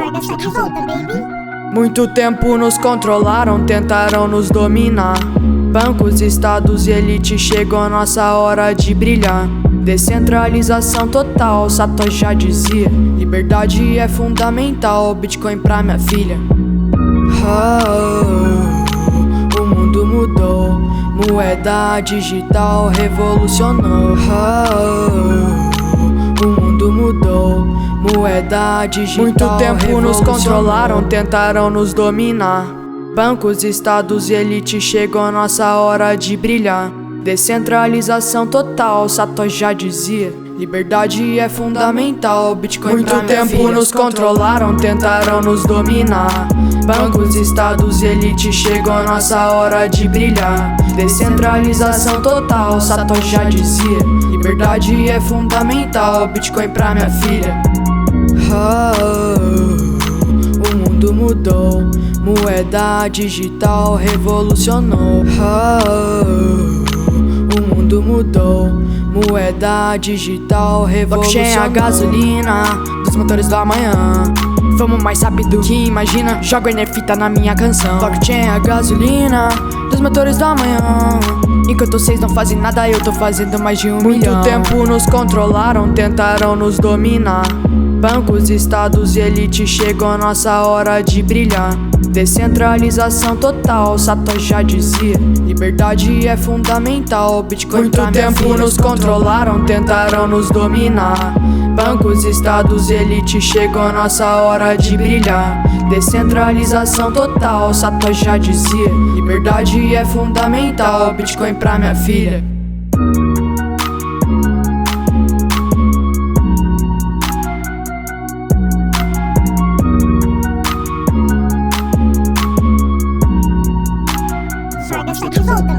Sarda está de volta, baby. Muito tempo nos controlaram, tentaram nos dominar. Bancos, estados e elite, chegou a nossa hora de brilhar. Descentralização total, Satoshi já dizia. Liberdade é fundamental, Bitcoin pra minha filha. O mundo mudou, moeda digital revolucionou. O mundo mudou, moeda digital. Muito tempo nos controlaram, tentaram nos dominar. Bancos, estados e elite, chegou a nossa hora de brilhar. Descentralização total, Satoshi já dizia. Liberdade é fundamental, Bitcoin Muito pra minha filha. tempo Nos controlaram, tentaram nos dominar. Bancos, estados e elite, chegou a nossa hora de brilhar. Descentralização total, Satoshi já dizia. Liberdade é fundamental, Bitcoin pra minha filha. O mundo mudou, moeda digital revolucionou. O mundo mudou, moeda digital revolucionou. Blockchain é a gasolina dos motores do amanhã. Vamos mais rápido que imagina, jogo enerfita na minha canção. Blockchain é a gasolina dos motores do amanhã. Enquanto vocês não fazem nada, eu tô fazendo mais de 1 milhão. Muito tempo nos controlaram, tentaram nos dominar. Bancos, estados e elite, chegou a nossa hora de brilhar. Descentralização total, Satoshi já dizia. Liberdade é fundamental, Bitcoin pra minha filha. Muito tempo nos controlaram, tentaram nos dominar. Bancos, estados e elite, chegou a nossa hora de brilhar. Descentralização total, Satoshi já dizia. Liberdade é fundamental, Bitcoin pra minha filha. Sarda está de volta,